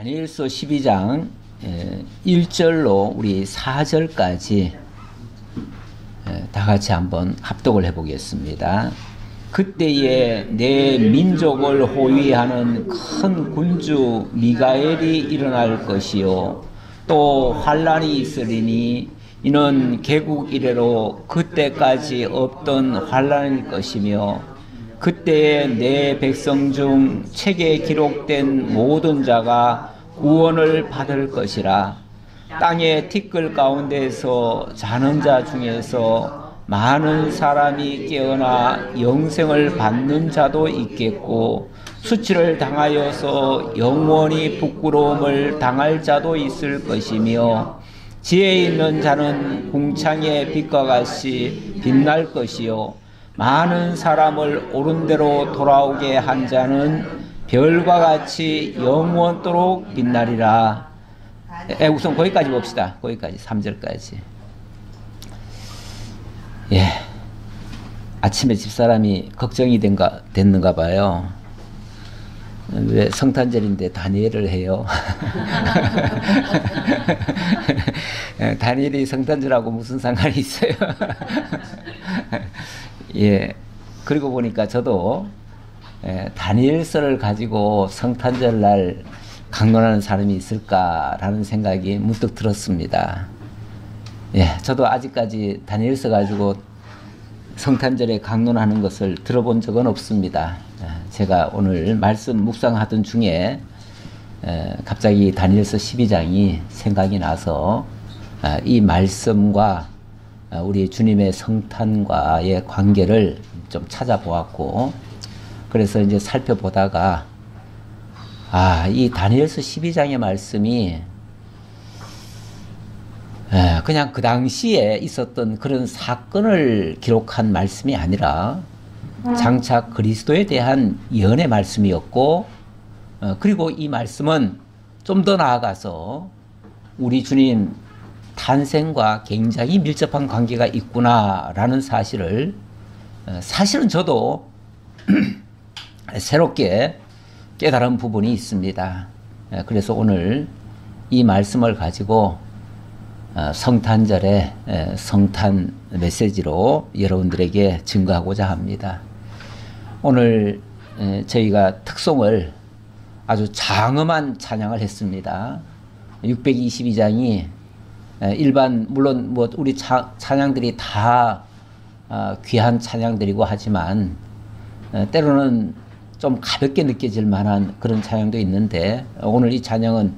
다니엘서 12장 1절로 우리 4절까지 다 같이 한번 합독을 해보겠습니다. 그때에 내 민족을 호위하는 큰 군주 미가엘이 일어날 것이요 또 환란이 있으리니 이는 개국 이래로 그때까지 없던 환란일 것이며 그때에 내 백성 중 책에 기록된 모든 자가 구원을 받을 것이라. 땅의 티끌 가운데서 자는 자 중에서 많은 사람이 깨어나 영생을 받는 자도 있겠고 수치를 당하여서 영원히 부끄러움을 당할 자도 있을 것이며 지혜 있는 자는 궁창의 빛과 같이 빛날 것이요 많은 사람을 옳은 대로 돌아오게 한 자는 별과 같이 영원토록 빛나리라. 우선 거기까지 봅시다. 거기까지 3절까지. 예, 아침에 집사람이 걱정이 됐는가 봐요. 왜 성탄절인데 다니엘을 해요? 다니엘이 성탄절하고 무슨 상관이 있어요? 예, 그리고 보니까 저도 다니엘서를 가지고 성탄절 날 강론하는 사람이 있을까라는 생각이 문득 들었습니다. 예, 저도 아직까지 다니엘서 가지고 성탄절에 강론하는 것을 들어본 적은 없습니다. 제가 오늘 말씀 묵상하던 중에 갑자기 다니엘서 12장이 생각이 나서 이 말씀과 우리 주님의 성탄과의 관계를 좀 찾아보았고, 그래서 이제 살펴보다가 이 다니엘서 12장의 말씀이 그냥 그 당시에 있었던 그런 사건을 기록한 말씀이 아니라 장차 그리스도에 대한 예언의 말씀이었고, 그리고 이 말씀은 좀 더 나아가서 우리 주님 탄생과 굉장히 밀접한 관계가 있구나라는 사실을 사실은 저도 새롭게 깨달은 부분이 있습니다. 그래서 오늘 이 말씀을 가지고 성탄절에 성탄 메시지로 여러분들에게 증거하고자 합니다. 오늘 저희가 특송을 아주 장엄한 찬양을 했습니다. 622장이 일반 물론 뭐 우리 찬양들이 다 귀한 찬양들이고 하지만 때로는 좀 가볍게 느껴질 만한 그런 찬양도 있는데 오늘 이 찬양은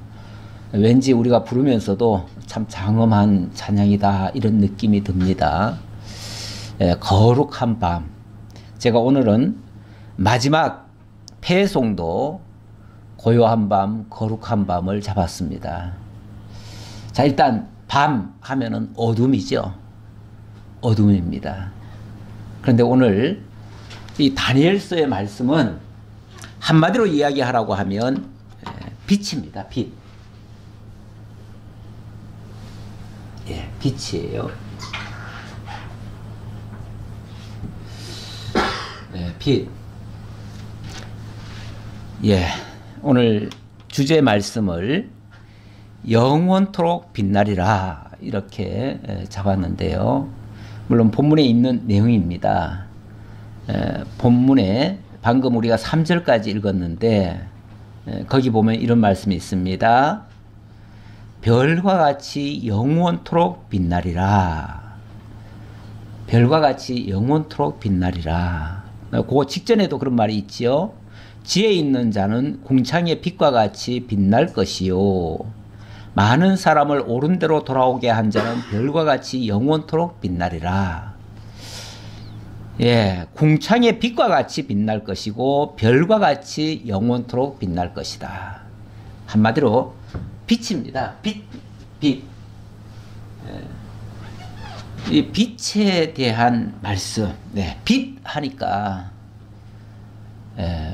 왠지 우리가 부르면서도 참 장엄한 찬양이다 이런 느낌이 듭니다. 거룩한 밤. 제가 오늘은 마지막 패송도 고요한 밤, 거룩한 밤을 잡았습니다. 자, 일단 밤 하면은 어둠이죠. 어둠입니다. 그런데 오늘 이 다니엘서의 말씀은 한마디로 이야기하라고 하면 빛입니다. 빛. 예, 빛이에요. 예, 빛. 예, 오늘 주제 말씀을 영원토록 빛나리라 이렇게 잡았는데요. 물론 본문에 있는 내용입니다. 본문에 방금 우리가 3절까지 읽었는데 거기 보면 이런 말씀이 있습니다. 별과 같이 영원토록 빛나리라. 별과 같이 영원토록 빛나리라. 그 직전에도 그런 말이 있지요. 지혜 있는 자는 궁창의 빛과 같이 빛날 것이요 많은 사람을 옳은 대로 돌아오게 한 자는 별과 같이 영원토록 빛나리라. 예, 궁창의 빛과 같이 빛날 것이고 별과 같이 영원토록 빛날 것이다. 한마디로 빛입니다. 빛. 이 빛에 대한 말씀. 네, 빛 하니까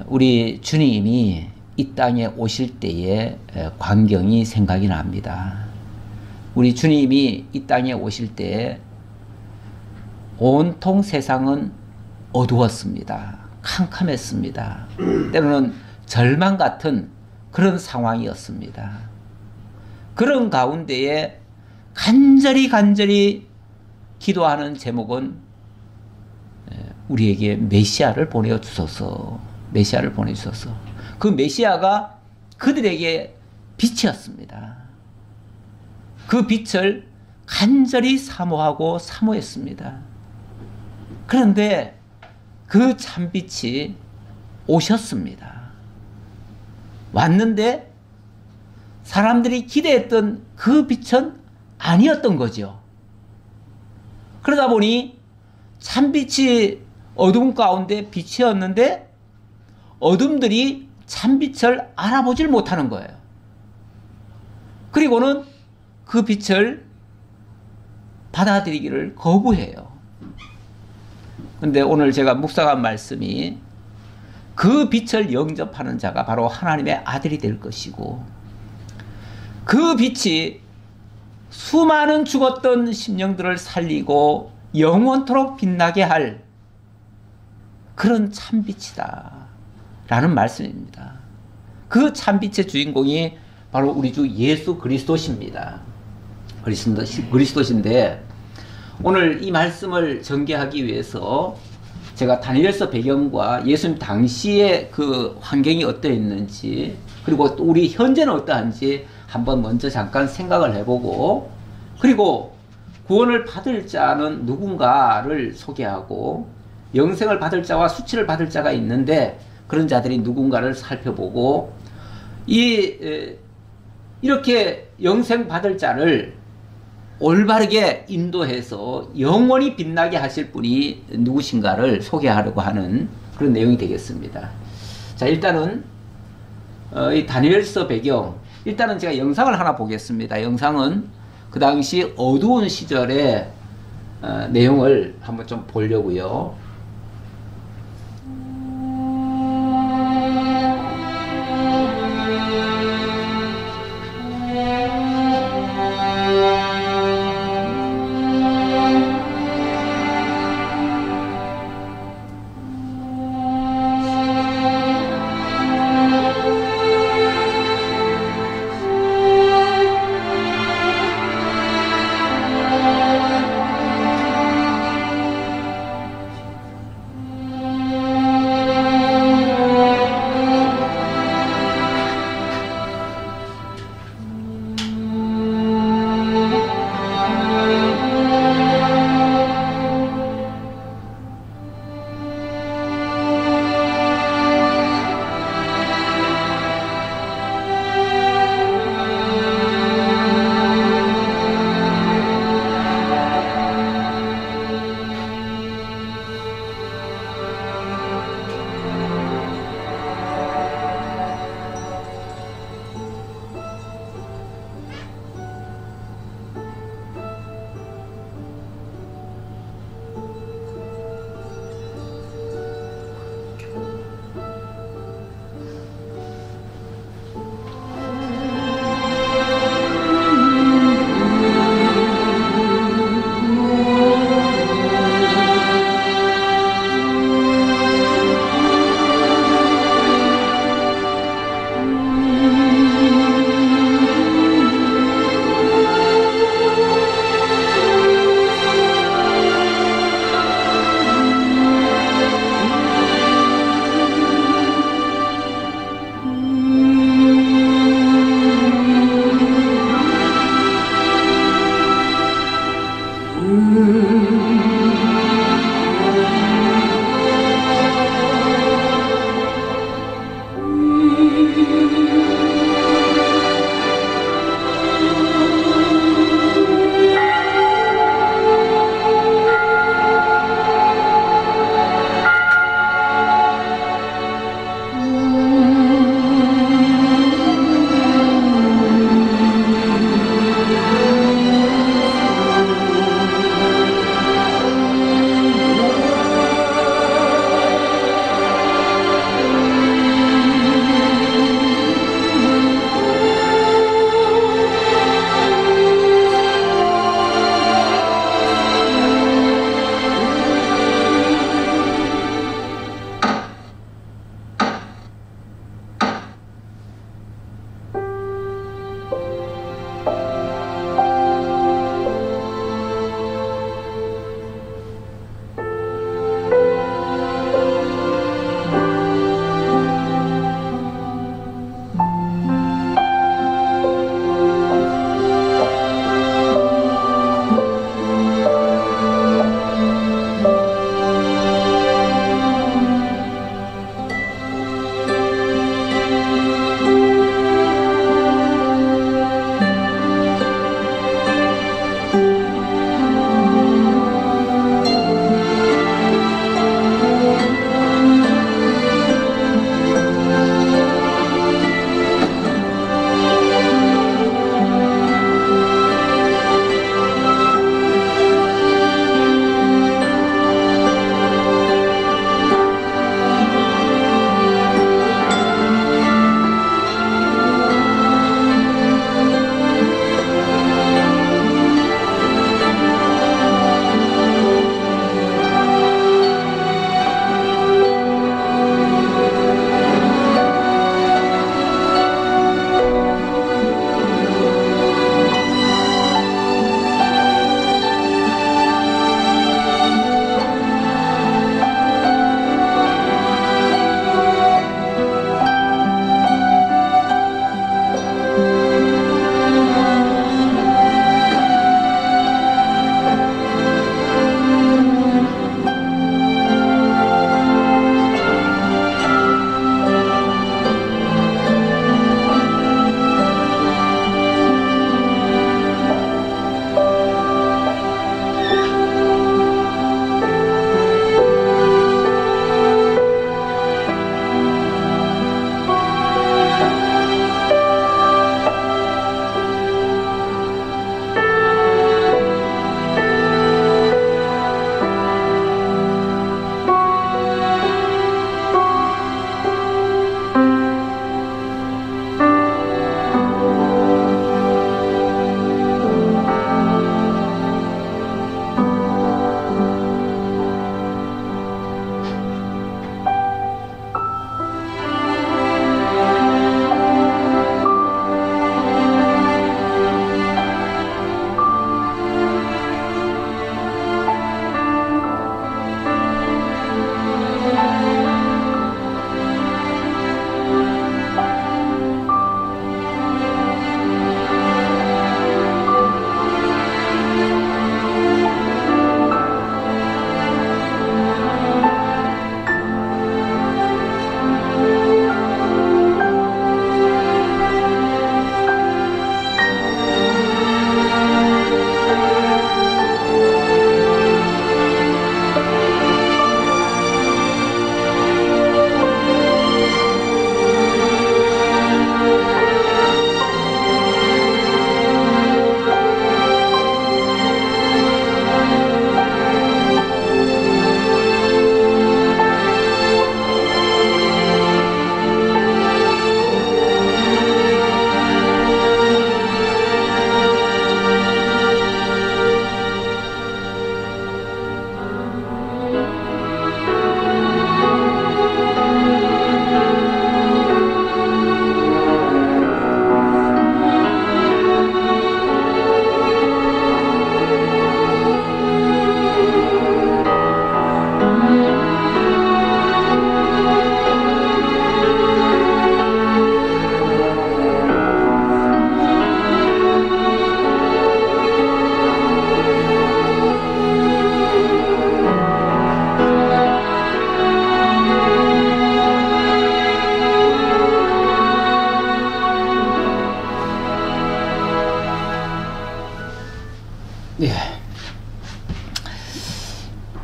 우리 주님이 이 땅에 오실 때의 광경이 생각이 납니다. 우리 주님이 이 땅에 오실 때 온통 세상은 어두웠습니다. 캄캄했습니다. 때로는 절망 같은 그런 상황이었습니다. 그런 가운데에 간절히 기도하는 제목은 우리에게 메시아를 보내주소서. 메시아를 보내주소서. 그 메시아가 그들에게 빛이었습니다. 그 빛을 간절히 사모했습니다. 그런데 그 참빛이 오셨습니다. 왔는데 사람들이 기대했던 그 빛은 아니었던 거죠. 그러다 보니 참빛이 어둠 가운데 빛이었는데 어둠들이 참빛을 알아보질 못하는 거예요. 그리고는 그 빛을 받아들이기를 거부해요. 그런데 오늘 제가 묵상한 말씀이 그 빛을 영접하는 자가 바로 하나님의 아들이 될 것이고 그 빛이 수많은 죽었던 심령들을 살리고 영원토록 빛나게 할 그런 참빛이다 라는 말씀입니다. 그 참빛의 주인공이 바로 우리 주 예수 그리스도십니다. 그리스도신데 오늘 이 말씀을 전개하기 위해서 제가 다니엘서 배경과 예수님 당시의 그 환경이 어떠했는지 그리고 또 우리 현재는 어떠한지 한번 먼저 잠깐 생각을 해보고 그리고 구원을 받을 자는 누군가를 소개하고 영생을 받을 자와 수치를 받을 자가 있는데 그런 자들이 누군가를 살펴보고 이렇게 영생 받을 자를 올바르게 인도해서 영원히 빛나게 하실 분이 누구신가를 소개하려고 하는 그런 내용이 되겠습니다. 자, 일단은 이 다니엘서 배경, 일단은 제가 영상을 하나 보겠습니다. 영상은 그 당시 어두운 시절의 내용을 한번 좀 보려고요.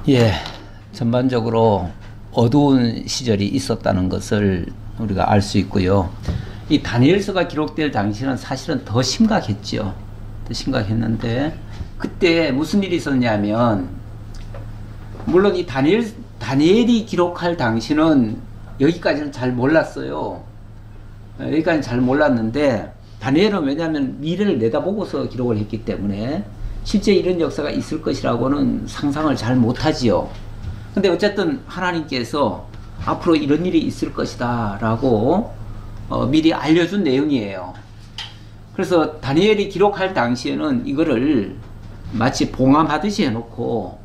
예, 전반적으로 어두운 시절이 있었다는 것을 우리가 알 수 있고요. 이 다니엘서가 기록될 당시는 사실은 더 심각했죠. 더 심각했는데 그때 무슨 일이 있었냐면, 물론 이 다니엘이 기록할 당시는 여기까지는 잘 몰랐어요. 여기까지는 잘 몰랐는데, 다니엘은 왜냐하면 미래를 내다보고서 기록을 했기 때문에 실제 이런 역사가 있을 것이라고는 상상을 잘 못하지요. 근데 어쨌든 하나님께서 앞으로 이런 일이 있을 것이다 라고 미리 알려준 내용이에요. 그래서 다니엘이 기록할 당시에는 이거를 마치 봉함하듯이 해놓고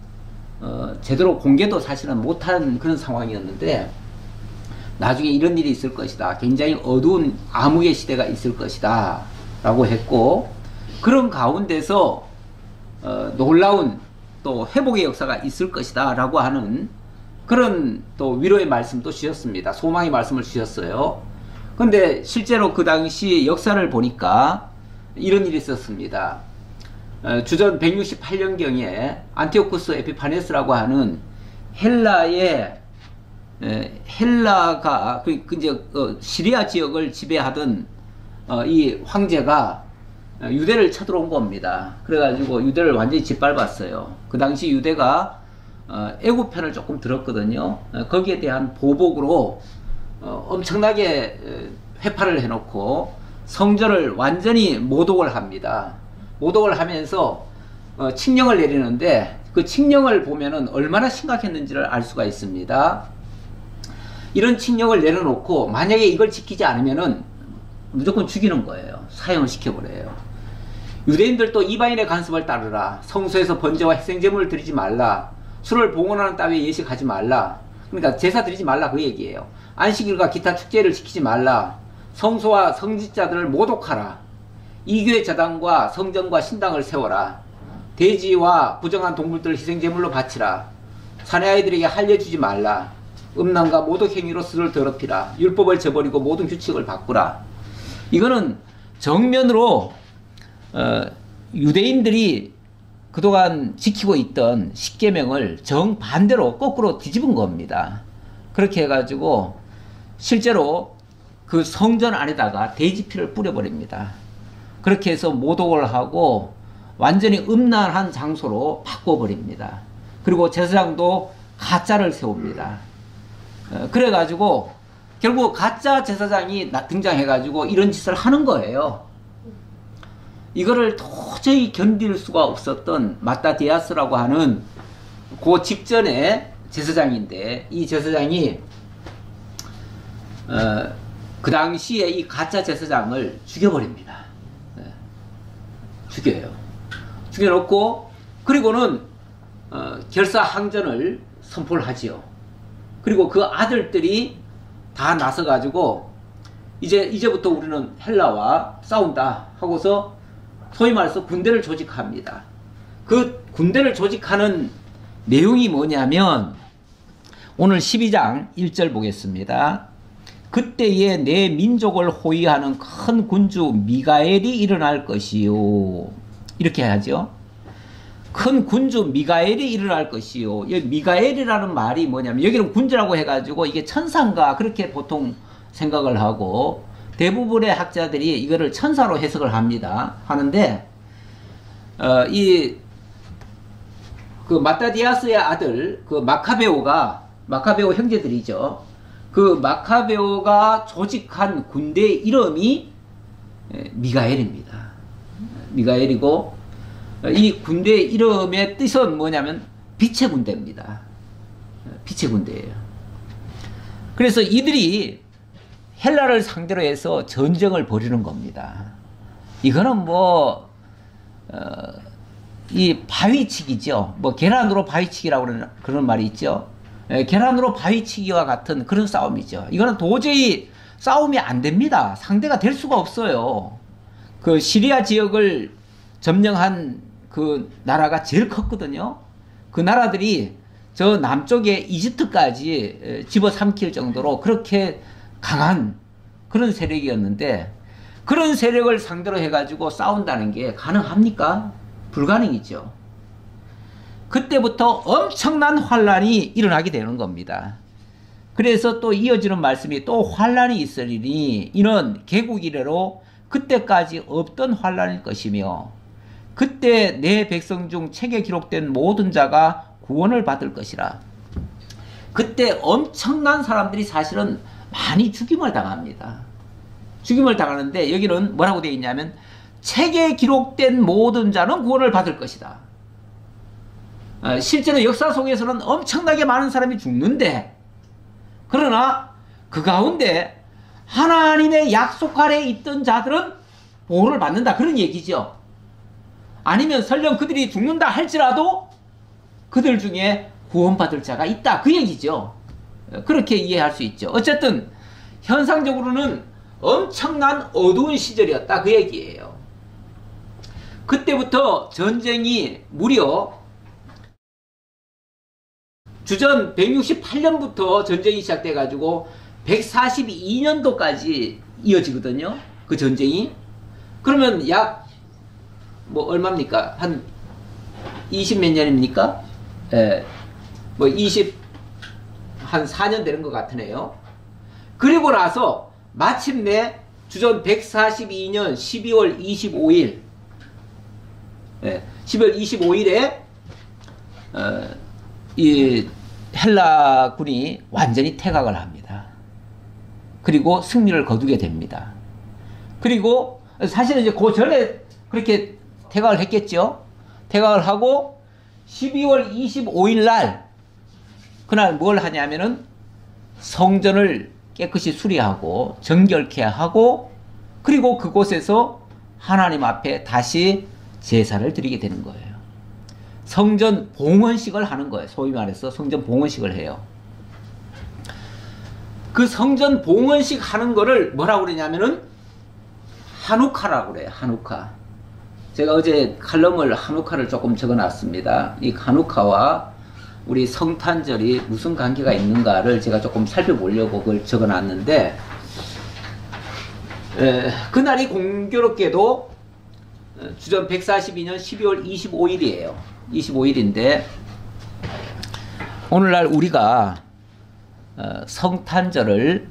제대로 공개도 사실은 못한 그런 상황이었는데, 나중에 이런 일이 있을 것이다, 굉장히 어두운 암흑의 시대가 있을 것이다 라고 했고, 그런 가운데서 놀라운 또 회복의 역사가 있을 것이다 라고 하는 그런 또 위로의 말씀도 주셨습니다. 소망의 말씀을 주셨어요. 근데 실제로 그 당시 역사를 보니까 이런 일이 있었습니다. 주전 168년경에 안티오쿠스 에피파네스라고 하는 헬라가 이제 시리아 지역을 지배하던 이 황제가 유대를 쳐들어온 겁니다. 그래가지고 유대를 완전히 짓밟았어요. 그 당시 유대가 애굽편을 조금 들었거든요. 거기에 대한 보복으로 엄청나게 회파를 해놓고 성전을 완전히 모독을 합니다. 모독을 하면서 칙령을 내리는데, 그 칙령을 보면은 얼마나 심각했는지를 알 수가 있습니다. 이런 칙령을 내려놓고 만약에 이걸 지키지 않으면은 무조건 죽이는 거예요. 사형을 시켜버려요. 유대인들도 이방인의 간섭을 따르라. 성소에서 번제와 희생제물을 드리지 말라. 술을 봉헌하는 따위에 예식하지 말라. 그러니까 제사 드리지 말라, 그 얘기예요. 안식일과 기타 축제를 지키지 말라. 성소와 성직자들을 모독하라. 이교의 제단과 성전과 신당을 세워라. 돼지와 부정한 동물들을 희생제물로 바치라. 사내 아이들에게 할례주지 말라. 음란과 모독행위로 스스로를 더럽히라. 율법을 저버리고 모든 규칙을 바꾸라. 이거는 정면으로 유대인들이 그동안 지키고 있던 십계명을 정반대로 거꾸로 뒤집은 겁니다. 그렇게 해가지고 실제로 그 성전 안에다가 돼지피를 뿌려버립니다. 그렇게 해서 모독을 하고 완전히 음란한 장소로 바꿔버립니다. 그리고 제사장도 가짜를 세웁니다. 그래가지고 결국 가짜 제사장이 등장해가지고 이런 짓을 하는 거예요. 이거를 도저히 견딜 수가 없었던 마따디아스라고 하는 그 직전에 제사장인데, 이 제사장이 그 당시에 이 가짜 제사장을 죽여버립니다. 죽여요. 죽여놓고 그리고는 결사항전을 선포를 하지요. 그리고 그 아들들이 다 나서가지고 이제부터 우리는 헬라와 싸운다 하고서 소위 말해서 군대를 조직합니다. 그 군대를 조직하는 내용이 뭐냐면, 오늘 12장 1절 보겠습니다. 그때에 내 민족을 호위하는 큰 군주 미가엘이 일어날 것이요. 이렇게 하죠. 큰 군주 미가엘이 일어날 것이요. 여기 미가엘이라는 말이 뭐냐면, 여기는 군주라고 해가지고 이게 천사인가 그렇게 보통 생각을 하고, 대부분의 학자들이 이거를 천사로 해석을 하는데, 그 마따디아스의 아들, 그 마카베오 형제들이죠. 그 마카베오가 조직한 군대의 이름이 미가엘입니다. 미가엘이고, 이 군대의 이름의 뜻은 뭐냐면 빛의 군대입니다. 빛의 군대예요. 그래서 이들이 헬라를 상대로 해서 전쟁을 벌이는 겁니다. 이거는 이 바위치기죠. 계란으로 바위치기라고 그런 말이 있죠. 계란으로 바위치기와 같은 그런 싸움이죠. 이거는 도저히 싸움이 안 됩니다. 상대가 될 수가 없어요. 그 시리아 지역을 점령한 그 나라가 제일 컸거든요. 그 나라들이 저 남쪽에 이집트까지 집어삼킬 정도로 그렇게 강한 그런 세력이었는데, 그런 세력을 상대로 해가지고 싸운다는 게 가능합니까? 불가능이죠. 그때부터 엄청난 환란이 일어나게 되는 겁니다. 그래서 또 이어지는 말씀이 또 환란이 있으리니 이는 개국 이래로 그때까지 없던 환란일 것이며 그때 내 백성 중 책에 기록된 모든 자가 구원을 받을 것이라. 그때 엄청난 사람들이 사실은 많이 죽임을 당합니다. 죽임을 당하는데 여기는 뭐라고 되어 있냐면 책에 기록된 모든 자는 구원을 받을 것이다. 실제로 역사 속에서는 엄청나게 많은 사람이 죽는데 그러나 그 가운데 하나님의 약속 아래에 있던 자들은 보호를 받는다. 그런 얘기죠. 아니면 설령 그들이 죽는다 할지라도 그들 중에 구원받을 자가 있다. 그 얘기죠. 그렇게 이해할 수 있죠. 어쨌든 현상적으로는 엄청난 어두운 시절이었다. 그 얘기예요. 그때부터 전쟁이 무려 주전 168년부터 전쟁이 시작돼가지고 142년도까지 이어지거든요. 그 전쟁이. 그러면 약 뭐 얼마입니까? 한 20 몇 년입니까? 예. 뭐 20 한 4년 되는 것 같으네요. 그리고 나서 마침내 주전 142년 12월 25일 12월 25일에 이 헬라군이 완전히 퇴각을 합니다. 그리고 승리를 거두게 됩니다. 그리고 사실은 이제 그 전에 그렇게 퇴각을 했겠죠. 퇴각을 하고 12월 25일 날 그날 뭘 하냐면은 성전을 깨끗이 수리하고 정결케 하고 그리고 그곳에서 하나님 앞에 다시 제사를 드리게 되는 거예요. 성전 봉헌식을 하는 거예요. 소위 말해서 성전 봉헌식을 해요. 그 성전 봉헌식 하는 거를 뭐라고 그러냐면은 하누카라고 그래요. 하누카. 제가 어제 칼럼을 하누카를 조금 적어놨습니다. 이 하누카와 우리 성탄절이 무슨 관계가 있는가를 제가 조금 살펴보려고 그걸 적어놨는데 그날이 공교롭게도 주전 142년 12월 25일이에요. 25일인데 오늘날 우리가 성탄절을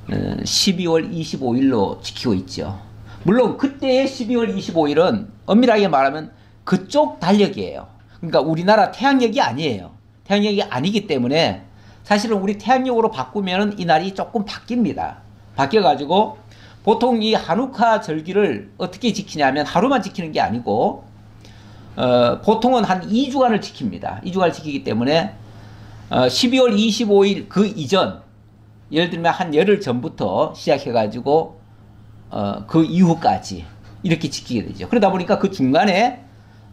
12월 25일로 지키고 있죠. 물론 그때의 12월 25일은 엄밀하게 말하면 그쪽 달력이에요. 그러니까 우리나라 태양력이 아니에요. 태양력이 아니기 때문에 사실은 우리 태양력으로 바꾸면 이 날이 조금 바뀝니다. 바뀌어가지고 보통 이 하누카 절기를 어떻게 지키냐면 하루만 지키는 게 아니고 보통은 한 2주간을 지킵니다. 2주간을 지키기 때문에 12월 25일 그 이전 예를 들면 한 열흘 전부터 시작해가지고 그 이후까지 이렇게 지키게 되죠. 그러다 보니까 그 중간에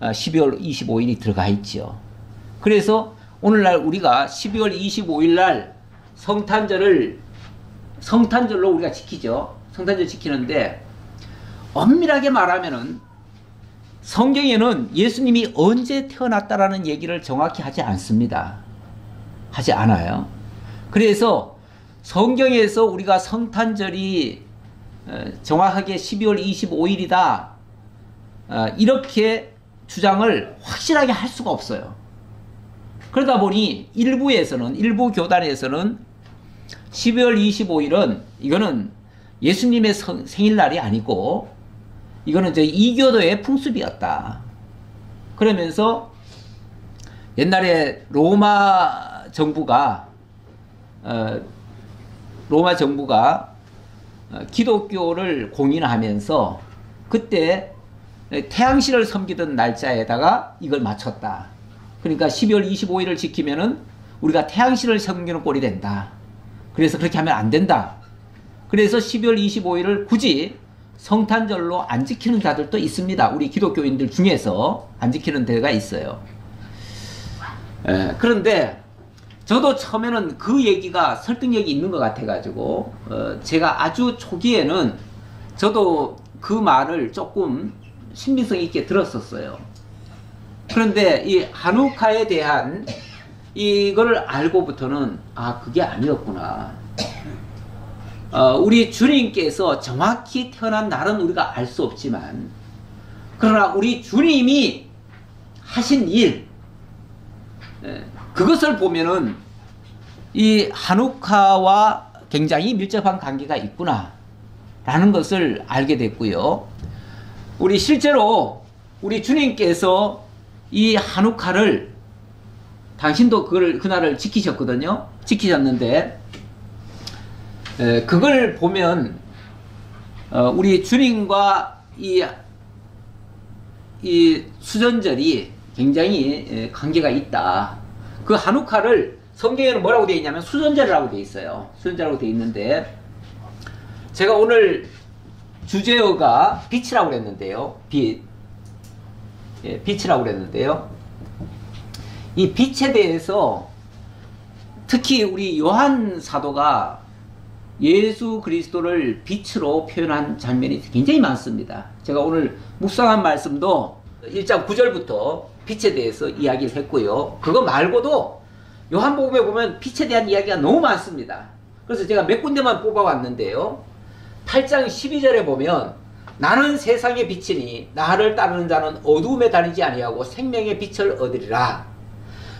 12월 25일이 들어가 있죠. 그래서 오늘날 우리가 12월 25일 날 성탄절로 우리가 지키죠. 성탄절 지키는데 엄밀하게 말하면은 성경에는 예수님이 언제 태어났다라는 얘기를 정확히 하지 않습니다. 하지 않아요. 그래서 성경에서 우리가 성탄절이 정확하게 12월 25일이다 이렇게 주장을 확실하게 할 수가 없어요. 그러다 보니 일부 교단에서는 12월 25일은 이거는 예수님의 생일날이 아니고 이거는 저희 이교도의 풍습이었다. 그러면서 옛날에 로마 정부가 기독교를 공인하면서 그때 태양신을 섬기던 날짜에다가 이걸 맞췄다. 그러니까 12월 25일을 지키면은 우리가 태양신을 섬기는 꼴이 된다. 그래서 그렇게 하면 안 된다. 그래서 12월 25일을 굳이 성탄절로 안 지키는 자들도 있습니다. 우리 기독교인들 중에서 안 지키는 데가 있어요. 그런데 저도 처음에는 그 얘기가 설득력이 있는 것 같아가지고 제가 아주 초기에는 저도 그 말을 조금 신빙성 있게 들었었어요. 그런데 이 하누카에 대한 이거를 알고부터는 아 그게 아니었구나. 우리 주님께서 정확히 태어난 날은 우리가 알 수 없지만 그러나 우리 주님이 하신 일 그것을 보면은 이 한우카와 굉장히 밀접한 관계가 있구나 라는 것을 알게 됐고요. 우리 실제로 우리 주님께서 이 한우카를 당신도 그날을 지키셨거든요. 지키셨는데 그걸 보면 우리 주님과 이 수전절이 굉장히 관계가 있다. 그 한우카를 성경에는 뭐라고 되어 있냐면 수전절이라고 되어 있어요. 수전절이라고 되어 있는데 제가 오늘 주제어가 빛이라고 그랬는데요. 빛이라고 그랬는데요. 이 빛에 대해서 특히 우리 요한 사도가 예수 그리스도를 빛으로 표현한 장면이 굉장히 많습니다. 제가 오늘 묵상한 말씀도 1장 9절부터 빛에 대해서 이야기를 했고요. 그거 말고도 요한복음에 보면 빛에 대한 이야기가 너무 많습니다. 그래서 제가 몇 군데만 뽑아왔는데요. 8장 12절에 보면 나는 세상의 빛이니 나를 따르는 자는 어두움에 다니지 아니하고 생명의 빛을 얻으리라.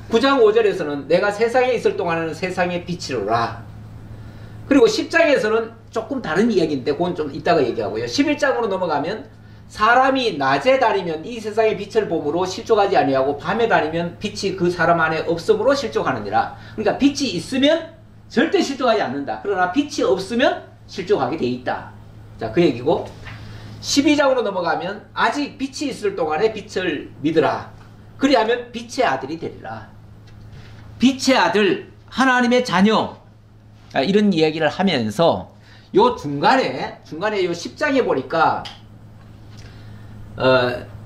9장 5절에서는 내가 세상에 있을 동안에는 세상의 빛이로라. 그리고 10장에서는 조금 다른 이야기인데 그건 좀 이따가 얘기하고요. 11장으로 넘어가면 사람이 낮에 다니면 이 세상의 빛을 봄으로 실족하지 아니하고 밤에 다니면 빛이 그 사람 안에 없음으로 실족하느니라. 그러니까 빛이 있으면 절대 실족하지 않는다. 그러나 빛이 없으면 실족하게 돼 있다. 자, 그 얘기고 12장으로 넘어가면 아직 빛이 있을 동안에 빛을 믿으라. 그리하면 빛의 아들이 되리라. 빛의 아들, 하나님의 자녀, 이런 이야기를 하면서 요 중간에 요 10장에 보니까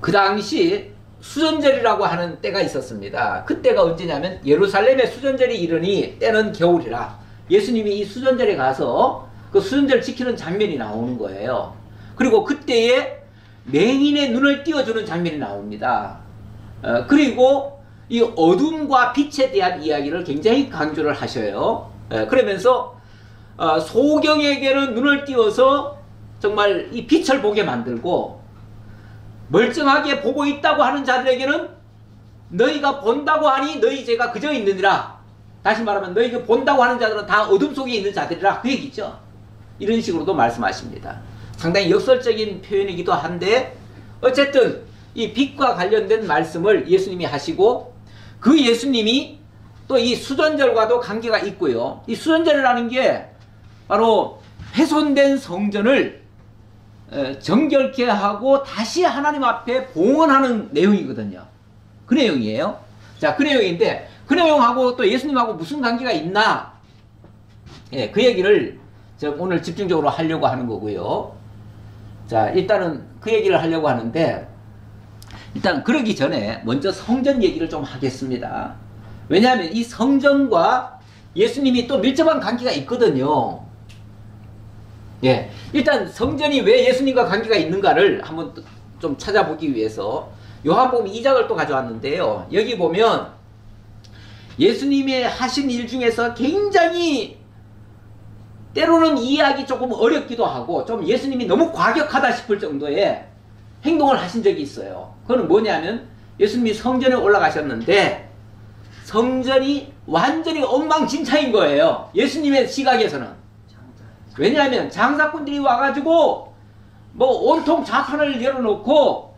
그 당시 수전절이라고 하는 때가 있었습니다. 그때가 언제냐면 예루살렘에 수전절이 이르니 때는 겨울이라. 예수님이 이 수전절에 가서 그 수전절 지키는 장면이 나오는 거예요. 그리고 그때에 맹인의 눈을 띄워주는 장면이 나옵니다. 그리고 이 어둠과 빛에 대한 이야기를 굉장히 강조를 하셔요. 그러면서 소경에게는 눈을 띄워서 정말 이 빛을 보게 만들고 멀쩡하게 보고 있다고 하는 자들에게는 너희가 본다고 하니 너희 죄가 그저 있느니라. 다시 말하면 너희가 본다고 하는 자들은 다 어둠 속에 있는 자들이라. 그 얘기죠. 이런 식으로도 말씀하십니다. 상당히 역설적인 표현이기도 한데 어쨌든 이 빛과 관련된 말씀을 예수님이 하시고 그 예수님이 또 이 수전절과도 관계가 있고요. 이 수전절이라는 게 바로 훼손된 성전을 정결케 하고 다시 하나님 앞에 봉헌하는 내용이거든요. 그 내용이에요. 자, 그 내용인데 그 내용하고 또 예수님하고 무슨 관계가 있나? 예, 그 얘기를 오늘 집중적으로 하려고 하는 거고요. 자, 일단은 그 얘기를 하려고 하는데 일단 그러기 전에 먼저 성전 얘기를 좀 하겠습니다. 왜냐하면 이 성전과 예수님이 또 밀접한 관계가 있거든요. 예, 일단 성전이 왜 예수님과 관계가 있는가를 한번 좀 찾아보기 위해서 요한복음 2장을 또 가져왔는데요. 여기 보면 예수님의 하신 일 중에서 굉장히 때로는 이해하기 조금 어렵기도 하고 좀 예수님이 너무 과격하다 싶을 정도의 행동을 하신 적이 있어요. 그건 뭐냐면 예수님이 성전에 올라가셨는데 성전이 완전히 엉망진창인 거예요. 예수님의 시각에서는. 왜냐하면 장사꾼들이 와가지고 뭐 온통 좌판을 열어놓고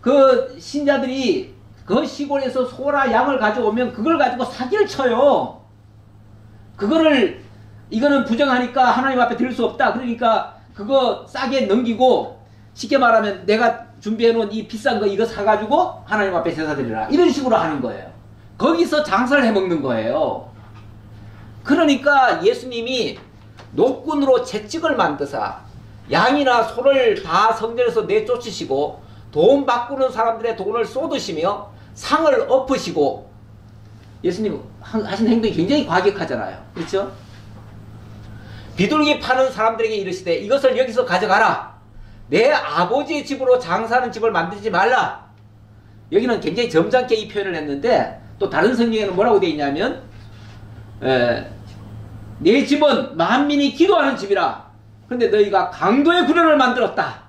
그 신자들이 그 시골에서 소나 양을 가져오면 그걸 가지고 사기를 쳐요. 이거는 부정하니까 하나님 앞에 드릴 수 없다. 그러니까 그거 싸게 넘기고 쉽게 말하면 내가 준비해놓은 이 비싼 거 이거 사가지고 하나님 앞에 제사 드리라. 이런 식으로 하는 거예요. 거기서 장사를 해먹는 거예요. 그러니까 예수님이 노꾼으로 채찍을 만드사 양이나 소를 다 성전에서 내쫓으시고 돈 바꾸는 사람들의 돈을 쏟으시며 상을 엎으시고 예수님 하신 행동이 굉장히 과격하잖아요. 그렇죠? 비둘기 파는 사람들에게 이르시되 이것을 여기서 가져가라. 내 아버지의 집으로 장사하는 집을 만들지 말라. 여기는 굉장히 점잖게 이 표현을 했는데 또 다른 성경에는 뭐라고 되어 있냐면 내 집은 만민이 기도하는 집이라. 그런데 너희가 강도의 구련을 만들었다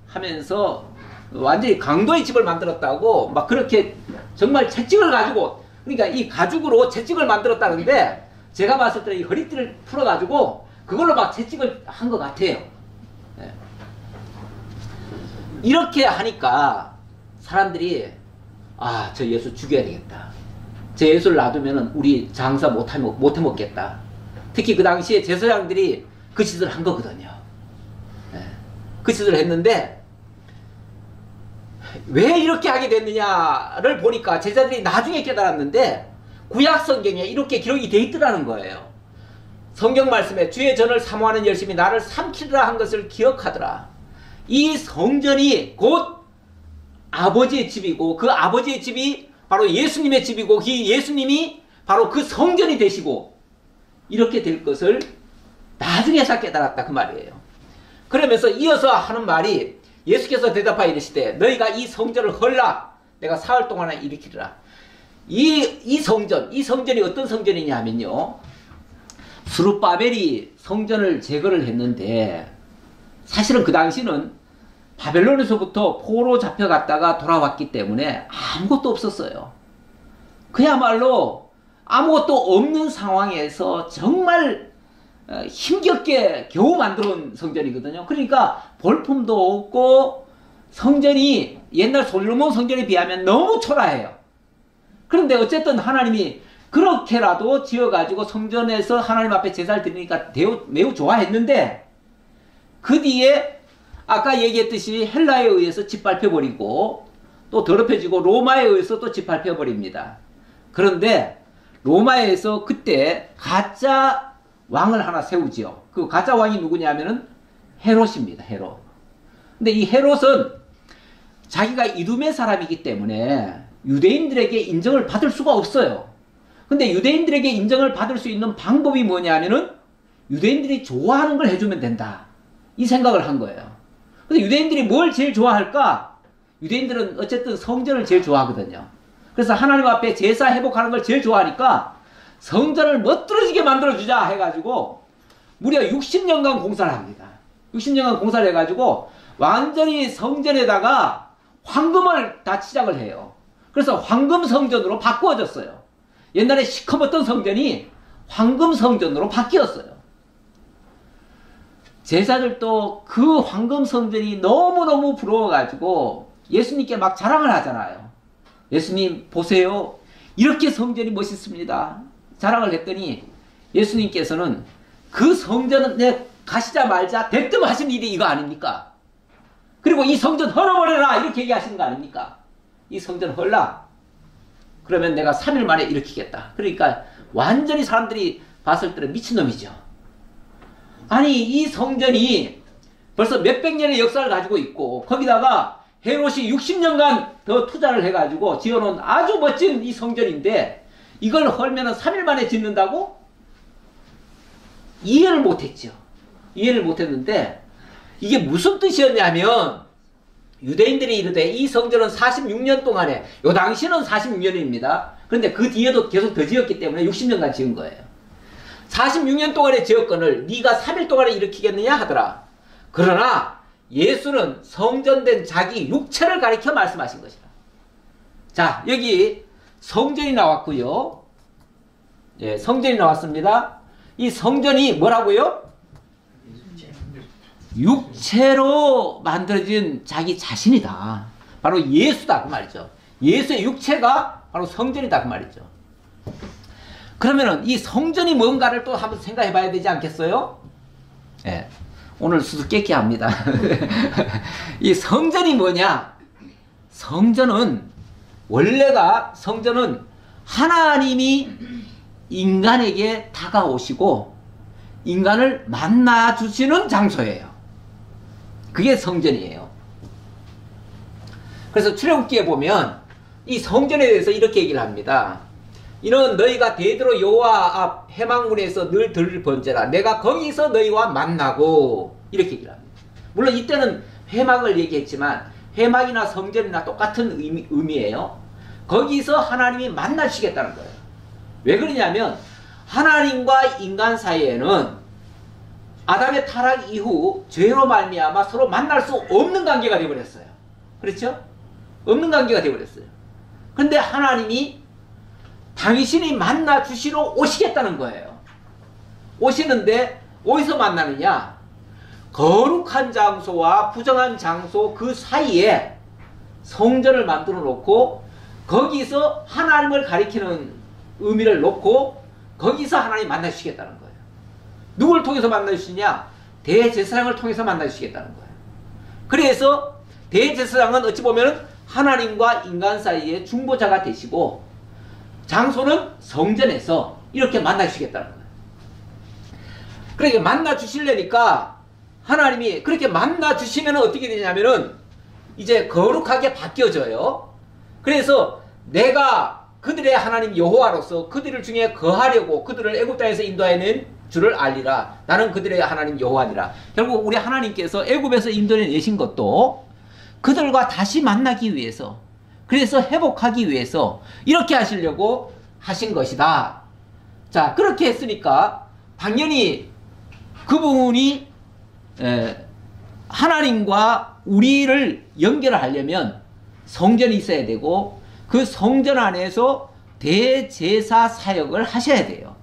하면서 완전히 강도의 집을 만들었다고 막 그렇게 정말 채찍을 가지고 그러니까 이 가죽으로 채찍을 만들었다는데 제가 봤을 때 이 허리띠를 풀어가지고 그걸로 막 채찍을 한 것 같아요. 네. 이렇게 하니까 사람들이 아, 저 예수 죽여야 되겠다. 저 예수를 놔두면 우리 장사 못 해먹겠다. 특히 그 당시에 제사장들이 그 짓을 한 거거든요. 네. 그 짓을 했는데 왜 이렇게 하게 됐느냐를 보니까 제자들이 나중에 깨달았는데 구약 성경에 이렇게 기록이 돼 있더라는 거예요. 성경 말씀에 주의 전을 사모하는 열심히 나를 삼키리라 한 것을 기억하더라. 이 성전이 곧 아버지의 집이고 그 아버지의 집이 바로 예수님의 집이고 그 예수님이 바로 그 성전이 되시고 이렇게 될 것을 나중에서 깨달았다 그 말이에요. 그러면서 이어서 하는 말이 예수께서 대답하여 이르시되 너희가 이 성전을 헐라 내가 사흘 동안에 일으키리라. 이 성전이 어떤 성전이냐 하면요, 스룹바벨이 성전을 제거를 했는데 사실은 그 당시는 바벨론에서부터 포로 잡혀갔다가 돌아왔기 때문에 아무것도 없었어요. 그야말로 아무것도 없는 상황에서 정말 힘겹게 겨우 만들어 온 성전이거든요. 그러니까 볼품도 없고 성전이 옛날 솔로몬 성전에 비하면 너무 초라해요. 그런데 어쨌든 하나님이 그렇게라도 지어가지고 성전에서 하나님 앞에 제사를 드리니까 매우 좋아했는데 그 뒤에 아까 얘기했듯이 헬라에 의해서 짓밟혀버리고 또 더럽혀지고 로마에 의해서 또 짓밟혀버립니다. 그런데 로마에서 그때 가짜 왕을 하나 세우지요. 그 가짜 왕이 누구냐면은 헤롯입니다. 헤롯. 근데 이 헤롯은 자기가 이두메 사람이기 때문에 유대인들에게 인정을 받을 수가 없어요. 근데 유대인들에게 인정을 받을 수 있는 방법이 뭐냐면은 유대인들이 좋아하는 걸 해주면 된다. 이 생각을 한 거예요. 근데 유대인들이 뭘 제일 좋아할까? 유대인들은 어쨌든 성전을 제일 좋아하거든요. 그래서 하나님 앞에 제사 회복하는 걸 제일 좋아하니까 성전을 멋들어지게 만들어주자 해가지고 무려 60년간 공사를 합니다. 60년간 공사를 해가지고 완전히 성전에다가 황금을 다 치장을 해요. 그래서 황금 성전으로 바꾸어졌어요. 옛날에 시커멓던 성전이 황금 성전으로 바뀌었어요. 제사들도 그 황금 성전이 너무너무 부러워가지고 예수님께 막 자랑을 하잖아요. 예수님 보세요. 이렇게 성전이 멋있습니다. 자랑을 했더니 예수님께서는 그 성전은 내 가시자 말자 대뜸 하신 일이 이거 아닙니까? 그리고 이 성전 헐어버려라 이렇게 얘기하시는 거 아닙니까? 이 성전 헐라. 그러면 내가 3일 만에 일으키겠다. 그러니까 완전히 사람들이 봤을 때는 미친놈이죠. 아니 이 성전이 벌써 몇백 년의 역사를 가지고 있고 거기다가 헤롯이 60년간 더 투자를 해가지고 지어놓은 아주 멋진 이 성전인데 이걸 헐면은 3일 만에 짓는다고? 이해를 못했죠. 이해를 못했는데 이게 무슨 뜻이었냐면 유대인들이 이르되 이 성전은 46년 동안에 요 당시는 46년입니다. 그런데 그 뒤에도 계속 더 지었기 때문에 60년간 지은 거예요. 46년 동안의 지역권을 네가 3일 동안에 일으키겠느냐 하더라. 그러나 예수는 성전된 자기 육체를 가리켜 말씀하신 것이라. 자, 여기 성전이 나왔고요. 예, 성전이 나왔습니다. 이 성전이 뭐라고요? 육체로 만들어진 자기 자신이다. 바로 예수다 그 말이죠. 예수의 육체가 바로 성전이다 그 말이죠. 그러면은 이 성전이 뭔가를 또 한번 생각해 봐야 되지 않겠어요? 예. 오늘 수수께끼 합니다. 이 성전이 뭐냐? 성전은 성전은 하나님이 인간에게 다가오시고 인간을 만나 주시는 장소예요. 그게 성전이에요. 그래서 출애굽기에 보면 이 성전에 대해서 이렇게 얘기를 합니다. 이는 너희가 대대로 여호와 앞 회막문에서 늘 들을 번제라. 내가 거기서 너희와 만나고 이렇게 얘기를 합니다. 물론 이때는 회막을 얘기했지만 회막이나 성전이나 똑같은 의미예요. 거기서 하나님이 만나시겠다는 거예요. 왜 그러냐면 하나님과 인간 사이에는 아담의 타락 이후 죄로 말미암아 서로 만날 수 없는 관계가 되어버렸어요. 그렇죠? 없는 관계가 되어버렸어요. 근데 하나님이 당신이 만나 주시러 오시겠다는 거예요. 오시는데 어디서 만나느냐? 거룩한 장소와 부정한 장소 그 사이에 성전을 만들어 놓고 거기서 하나님을 가리키는 의미를 놓고 거기서 하나님 만나 주시겠다는 거예요. 누굴 통해서 만나 주시냐? 대제사장을 통해서 만나 주시겠다는 거예요. 그래서 대제사장은 어찌 보면 하나님과 인간 사이의 중보자가 되시고 장소는 성전에서 이렇게 만나 주시겠다는 거예요. 그러니까 만나 주시려니까 하나님이 그렇게 만나 주시면 어떻게 되냐면은 이제 거룩하게 바뀌어져요. 그래서 내가 그들의 하나님 여호와로서 그들 중에 거하려고 그들을 애굽 땅에서 인도해낸 줄을 알리라. 나는 그들의 하나님 여호와니라. 결국 우리 하나님께서 애굽에서 인도해내신 것도 그들과 다시 만나기 위해서, 그래서 회복하기 위해서 이렇게 하시려고 하신 것이다. 자, 그렇게 했으니까 당연히 그분이 하나님과 우리를 연결하려면 성전이 있어야 되고 그 성전 안에서 대제사 사역을 하셔야 돼요.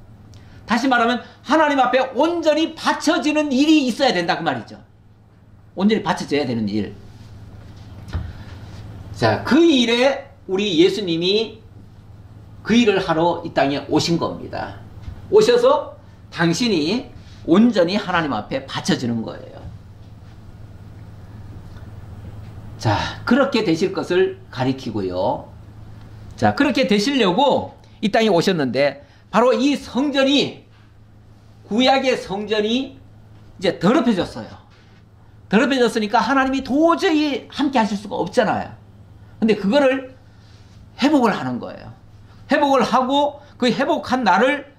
다시 말하면 하나님 앞에 온전히 바쳐지는 일이 있어야 된다 그 말이죠. 온전히 바쳐져야 되는 일. 자, 그 일에 우리 예수님이 그 일을 하러 이 땅에 오신 겁니다. 오셔서 당신이 온전히 하나님 앞에 바쳐지는 거예요. 자, 그렇게 되실 것을 가리키고요. 자, 그렇게 되시려고 이 땅에 오셨는데 바로 이 성전이, 구약의 성전이 이제 더럽혀졌어요. 더럽혀졌으니까 하나님이 도저히 함께 하실 수가 없잖아요. 근데 그거를 회복을 하는 거예요. 회복을 하고 그 회복한 날을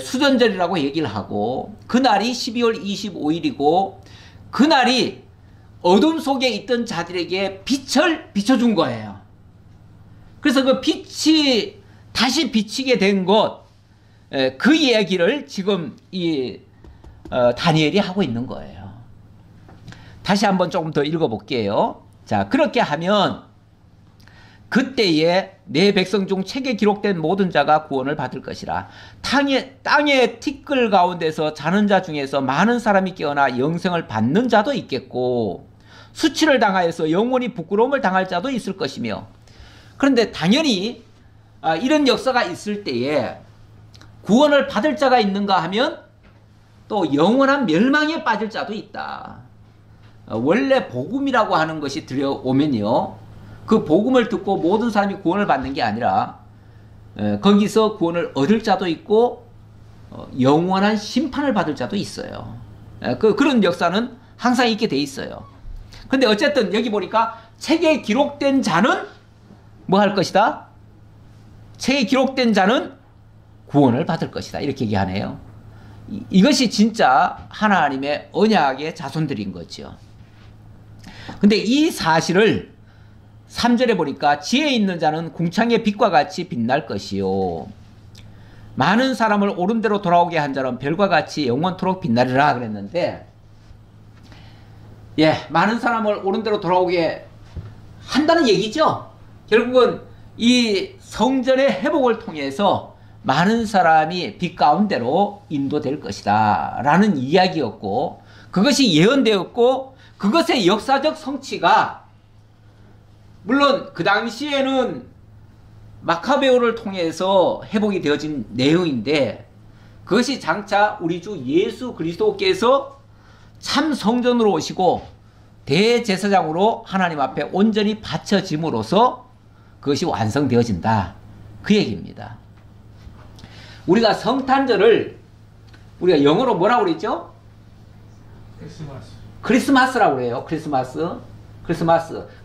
수전절이라고 얘기를 하고 그날이 12월 25일이고 그날이 어둠 속에 있던 자들에게 빛을 비춰준 거예요. 그래서 그 빛이 다시 비치게 된 것, 그 이야기를 지금 이 다니엘이 하고 있는 거예요. 다시 한번 조금 더 읽어볼게요. 자, 그렇게 하면 그때에 내 백성 중 책에 기록된 모든 자가 구원을 받을 것이라. 땅의 티끌 가운데서 자는 자 중에서 많은 사람이 깨어나 영생을 받는 자도 있겠고 수치를 당하여서 영원히 부끄러움을 당할 자도 있을 것이며. 그런데 당연히 이런 역사가 있을 때에 구원을 받을 자가 있는가 하면 또 영원한 멸망에 빠질 자도 있다. 원래 복음이라고 하는 것이 들여오면요, 그 복음을 듣고 모든 사람이 구원을 받는 게 아니라 거기서 구원을 얻을 자도 있고 영원한 심판을 받을 자도 있어요. 그런 역사는 항상 있게 돼 있어요. 근데 어쨌든 여기 보니까 책에 기록된 자는 뭐 할 것이다? 책에 기록된 자는 구원을 받을 것이다. 이렇게 얘기하네요. 이것이 진짜 하나님의 언약의 자손들인 거죠. 근데 이 사실을 3절에 보니까 지혜 있는 자는 궁창의 빛과 같이 빛날 것이요 많은 사람을 옳은 대로 돌아오게 한 자는 별과 같이 영원토록 빛나리라 그랬는데, 예, 많은 사람을 옳은 대로 돌아오게 한다는 얘기죠. 결국은 이 성전의 회복을 통해서 많은 사람이 빛 가운데로 인도될 것이다 라는 이야기였고, 그것이 예언되었고 그것의 역사적 성취가 물론 그 당시에는 마카베오를 통해서 회복이 되어진 내용인데, 그것이 장차 우리 주 예수 그리스도께서 참 성전으로 오시고 대제사장으로 하나님 앞에 온전히 바쳐짐으로써 그것이 완성되어진다, 그 얘기입니다. 우리가 성탄절을 우리가 영어로 뭐라고 그랬죠? 크리스마스라고 그래요. 크리스마스.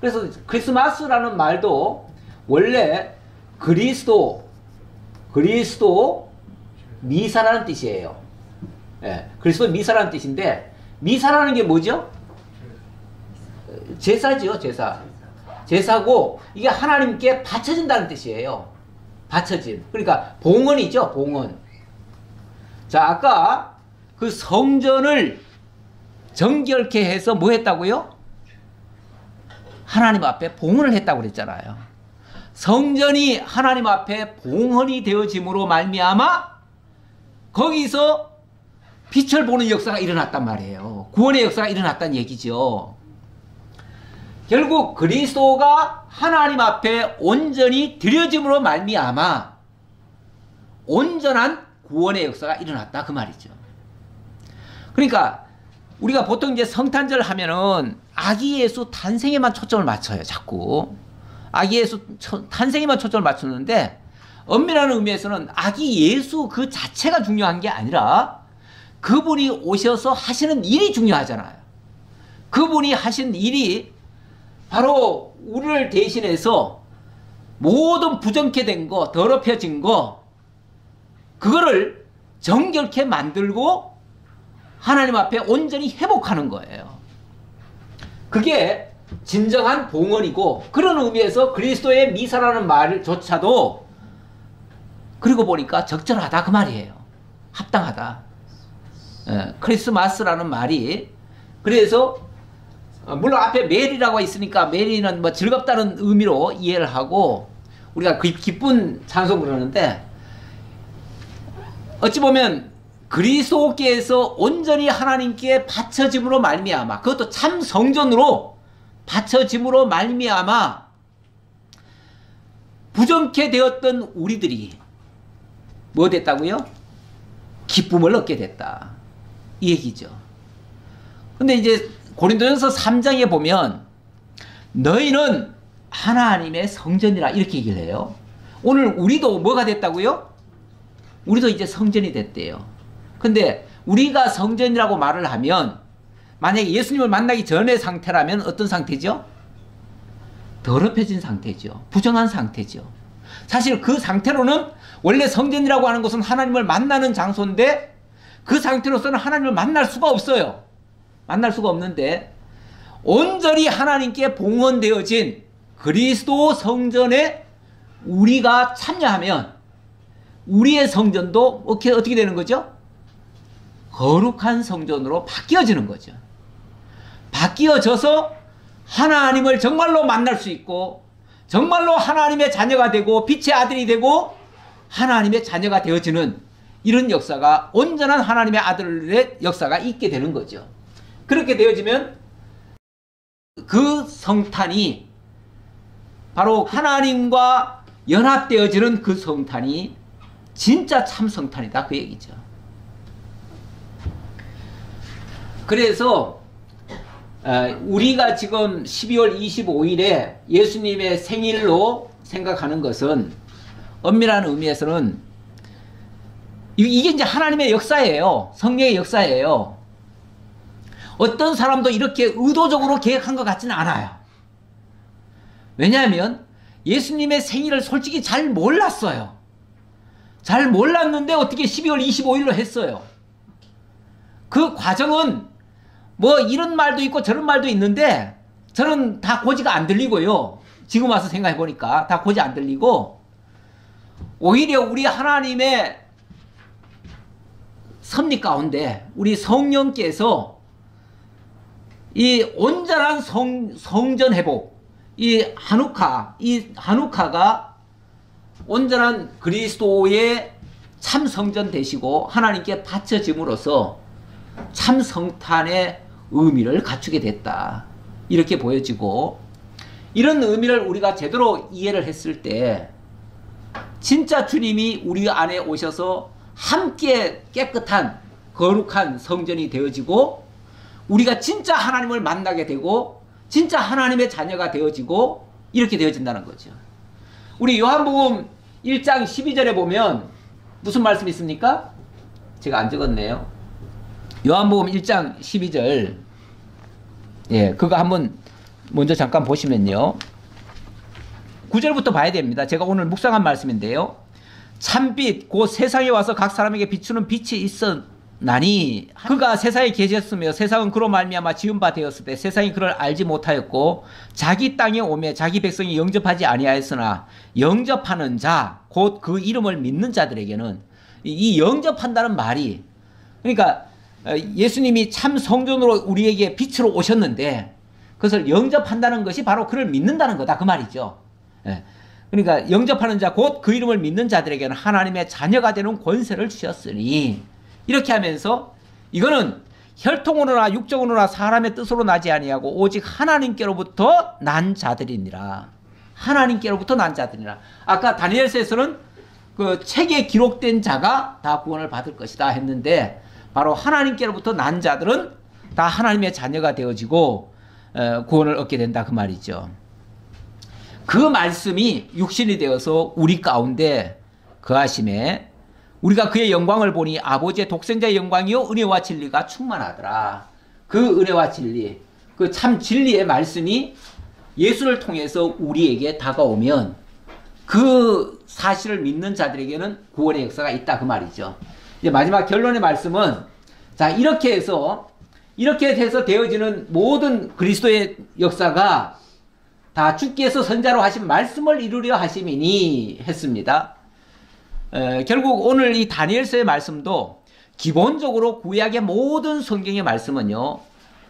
그래서 크리스마스라는 말도 원래 그리스도 미사라는 뜻이에요. 예, 그리스도 미사라는 뜻인데, 미사라는 게 뭐죠? 제사지요, 제사. 제사고 이게 하나님께 바쳐진다는 뜻이에요. 바쳐짐. 그러니까 봉헌이죠, 봉헌. 자, 아까 그 성전을 정결케 해서 뭐 했다고요? 하나님 앞에 봉헌을 했다고 그랬잖아요. 성전이 하나님 앞에 봉헌이 되어짐으로 말미암아 거기서 빛을 보는 역사가 일어났단 말이에요. 구원의 역사가 일어났다는 얘기죠. 결국 그리스도가 하나님 앞에 온전히 드려짐으로 말미암아 온전한 구원의 역사가 일어났다 그 말이죠. 그러니까 우리가 보통 이제 성탄절 하면은 아기 예수 탄생에만 초점을 맞춰요. 자꾸 아기 예수 탄생에만 초점을 맞추는데 엄밀한 의미에서는 아기 예수 그 자체가 중요한 게 아니라 그분이 오셔서 하시는 일이 중요하잖아요. 그분이 하신 일이 바로 우리를 대신해서 모든 부정케 된 거, 더럽혀진 거, 그거를 정결케 만들고 하나님 앞에 온전히 회복하는 거예요. 그게 진정한 봉헌이고, 그런 의미에서 그리스도의 미사라는 말조차도 그리고 보니까 적절하다 그 말이에요. 합당하다. 크리스마스라는 말이, 그래서 물론 앞에 메리라고 있으니까 메리는 뭐 즐겁다는 의미로 이해를 하고 우리가 기쁜 찬송 그러는데, 어찌 보면 그리스도께서 온전히 하나님께 바쳐짐으로 말미암아, 그것도 참 성전으로 바쳐짐으로 말미암아 부정케 되었던 우리들이 뭐 됐다고요? 기쁨을 얻게 됐다 이 얘기죠. 근데 이제 고린도전서 3장에 보면 너희는 하나님의 성전이라 이렇게 얘기를 해요. 오늘 우리도 뭐가 됐다고요? 우리도 이제 성전이 됐대요. 근데 우리가 성전이라고 말을 하면 만약에 예수님을 만나기 전의 상태라면 어떤 상태죠? 더럽혀진 상태죠. 부정한 상태죠. 사실 그 상태로는 원래 성전이라고 하는 것은 하나님을 만나는 장소인데 그 상태로서는 하나님을 만날 수가 없어요. 만날 수가 없는데 온전히 하나님께 봉헌되어진 그리스도 성전에 우리가 참여하면 우리의 성전도 어떻게 되는 거죠? 거룩한 성전으로 바뀌어지는 거죠. 바뀌어져서 하나님을 정말로 만날 수 있고 정말로 하나님의 자녀가 되고 빛의 아들이 되고 하나님의 자녀가 되어지는 이런 역사가, 온전한 하나님의 아들의 역사가 있게 되는 거죠. 그렇게 되어지면 그 성탄이 바로 하나님과 연합되어지는 그 성탄이 진짜 참 성탄이다 그 얘기죠. 그래서 우리가 지금 12월 25일에 예수님의 생일로 생각하는 것은 엄밀한 의미에서는 이게 이제 하나님의 역사예요. 성령의 역사예요. 어떤 사람도 이렇게 의도적으로 계획한 것 같지는 않아요. 왜냐하면 예수님의 생일을 솔직히 잘 몰랐어요. 잘 몰랐는데 어떻게 12월 25일로 했어요. 그 과정은 뭐 이런 말도 있고 저런 말도 있는데 저는 다 고지가 안 들리고요. 지금 와서 생각해 보니까 다 고지 안 들리고, 오히려 우리 하나님의 섭리 가운데 우리 성령께서 이 온전한 성전 회복, 이 하누카가 온전한 그리스도의 참 성전 되시고 하나님께 바쳐짐으로써 참 성탄의 의미를 갖추게 됐다 이렇게 보여지고, 이런 의미를 우리가 제대로 이해를 했을 때 진짜 주님이 우리 안에 오셔서 함께 깨끗한 거룩한 성전이 되어지고 우리가 진짜 하나님을 만나게 되고 진짜 하나님의 자녀가 되어지고 이렇게 되어진다는 거죠. 우리 요한복음 1장 12절에 보면 무슨 말씀이 있습니까? 제가 안 적었네요. 요한복음 1장 12절, 그거 한번 먼저 잠깐 보시면요. 9절부터 봐야 됩니다. 제가 오늘 묵상한 말씀인데요. 참빛 곧 세상에 와서 각 사람에게 비추는 빛이 있었나니 그가 세상에 계셨으며 세상은 그로 말미암아 지은 바 되었을 때 세상이 그를 알지 못하였고 자기 땅에 오매 자기 백성이 영접하지 아니하였으나 영접하는 자 곧 그 이름을 믿는 자들에게는, 이 영접한다는 말이, 그러니까 예수님이 참 성전으로 우리에게 빛으로 오셨는데 그것을 영접한다는 것이 바로 그를 믿는다는 거다 그 말이죠. 그러니까 영접하는 자 곧 그 이름을 믿는 자들에게는 하나님의 자녀가 되는 권세를 주셨으니, 이렇게 하면서 이거는 혈통으로나 육적으로나 사람의 뜻으로 나지 아니하고 오직 하나님께로부터 난 자들이니라. 하나님께로부터 난 자들이니라. 아까 다니엘서에서는 그 책에 기록된 자가 다 구원을 받을 것이다 했는데, 바로 하나님께로부터 난 자들은 다 하나님의 자녀가 되어지고 구원을 얻게 된다 그 말이죠. 그 말씀이 육신이 되어서 우리 가운데 거하심에 우리가 그의 영광을 보니 아버지의 독생자의 영광이요 은혜와 진리가 충만하더라. 그 은혜와 진리, 그 참 진리의 말씀이 예수를 통해서 우리에게 다가오면 그 사실을 믿는 자들에게는 구원의 역사가 있다 그 말이죠. 이제 마지막 결론의 말씀은, 자, 이렇게 해서 되어지는 모든 그리스도의 역사가 다 주께서 선자로 하신 말씀을 이루려 하심이니 했습니다. 결국 오늘 이 다니엘서의 말씀도 기본적으로 구약의 모든 성경의 말씀은요,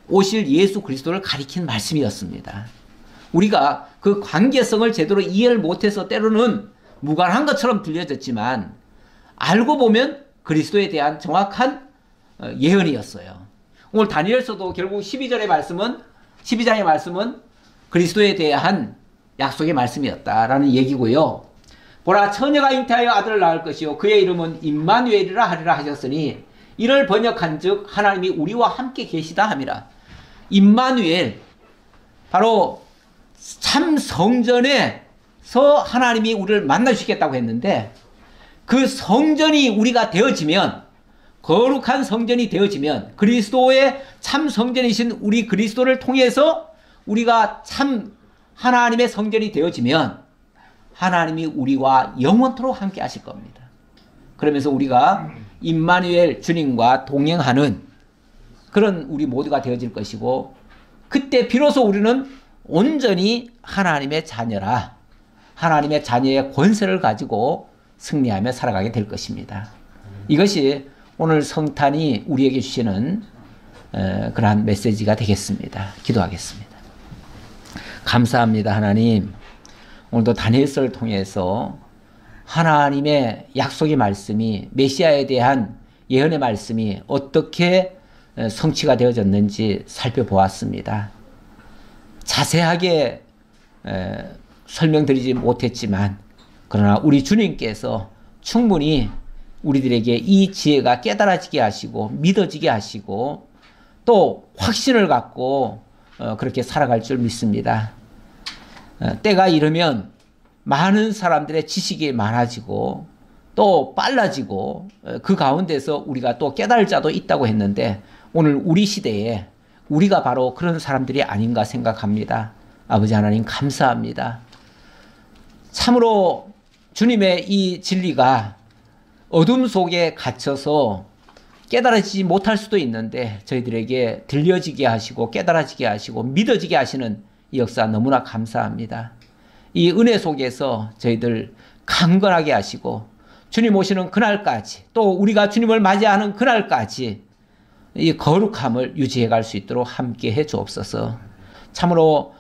오실 예수 그리스도를 가리킨 말씀이었습니다. 우리가 그 관계성을 제대로 이해를 못해서 때로는 무관한 것처럼 들려졌지만, 알고 보면 그리스도에 대한 정확한 예언이었어요. 오늘 다니엘서도 결국 12장의 말씀은 그리스도에 대한 약속의 말씀이었다라는 얘기고요. 보라, 처녀가 잉태하여 아들을 낳을 것이요 그의 이름은 임마누엘이라 하리라 하셨으니, 이를 번역한 즉 하나님이 우리와 함께 계시다 함이라. 임마누엘, 바로 참 성전에서 하나님이 우리를 만나주시겠다고 했는데, 그 성전이 우리가 되어지면, 거룩한 성전이 되어지면, 그리스도의 참 성전이신 우리 그리스도를 통해서 우리가 참 하나님의 성전이 되어지면 하나님이 우리와 영원토록 함께 하실 겁니다. 그러면서 우리가 임마누엘 주님과 동행하는 그런 우리 모두가 되어질 것이고, 그때 비로소 우리는 온전히 하나님의 자녀라, 하나님의 자녀의 권세를 가지고 승리하며 살아가게 될 것입니다. 이것이 오늘 성탄이 우리에게 주시는 그러한 메시지가 되겠습니다. 기도하겠습니다. 감사합니다. 하나님, 오늘도 다니엘서를 통해서 하나님의 약속의 말씀이, 메시아에 대한 예언의 말씀이 어떻게 성취가 되어졌는지 살펴보았습니다. 자세하게 설명드리지 못했지만, 그러나 우리 주님께서 충분히 우리들에게 이 지혜가 깨달아지게 하시고 믿어지게 하시고 또 확신을 갖고 그렇게 살아갈 줄 믿습니다. 때가 이르면 많은 사람들의 지식이 많아지고 또 빨라지고 그 가운데서 우리가 또 깨달을 자도 있다고 했는데, 오늘 우리 시대에 우리가 바로 그런 사람들이 아닌가 생각합니다. 아버지 하나님 감사합니다. 참으로 주님의 이 진리가 어둠 속에 갇혀서 깨달아지지 못할 수도 있는데, 저희들에게 들려지게 하시고 깨달아지게 하시고 믿어지게 하시는 이 역사 너무나 감사합니다. 이 은혜 속에서 저희들 강건하게 하시고 주님 오시는 그날까지, 또 우리가 주님을 맞이하는 그날까지 이 거룩함을 유지해 갈 수 있도록 함께 해 주옵소서. 참으로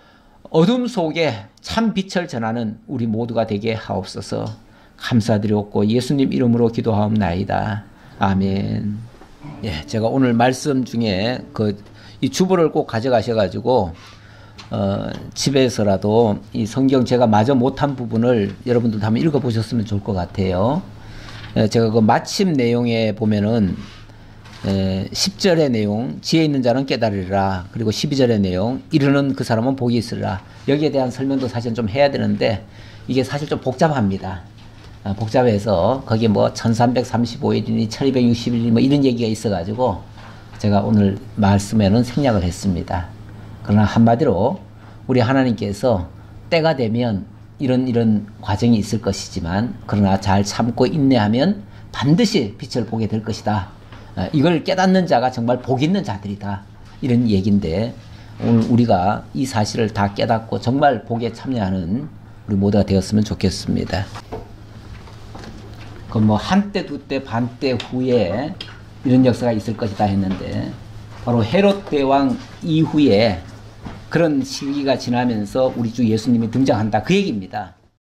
어둠 속에 참 빛을 전하는 우리 모두가 되게 하옵소서. 감사드리옵고 예수님 이름으로 기도하옵나이다. 아멘. 예, 제가 오늘 말씀 중에 이 주보를 꼭 가져가셔가지고 집에서라도 이 성경 제가 마저 못한 부분을 여러분들도 한번 읽어보셨으면 좋을 것 같아요. 제가 그 마침 내용에 보면은 10절의 내용, 지혜 있는 자는 깨달으리라. 그리고 12절의 내용, 이르는 그 사람은 복이 있으리라. 여기에 대한 설명도 사실 좀 해야 되는데 이게 사실 좀 복잡합니다. 복잡해서 거기 뭐 1335일이니 1260일이니 뭐 이런 얘기가 있어가지고 제가 오늘 말씀에는 생략을 했습니다. 그러나 한마디로 우리 하나님께서 때가 되면 이런 과정이 있을 것이지만, 그러나 잘 참고 인내하면 반드시 빛을 보게 될 것이다. 이걸 깨닫는 자가 정말 복 있는 자들이다. 이런 얘기인데, 오늘 우리가 이 사실을 다 깨닫고 정말 복에 참여하는 우리 모두가 되었으면 좋겠습니다. 그 뭐 한때, 두때, 반때 후에 이런 역사가 있을 것이다 했는데, 바로 헤롯 대왕 이후에 그런 시기가 지나면서 우리 주 예수님이 등장한다, 그 얘기입니다.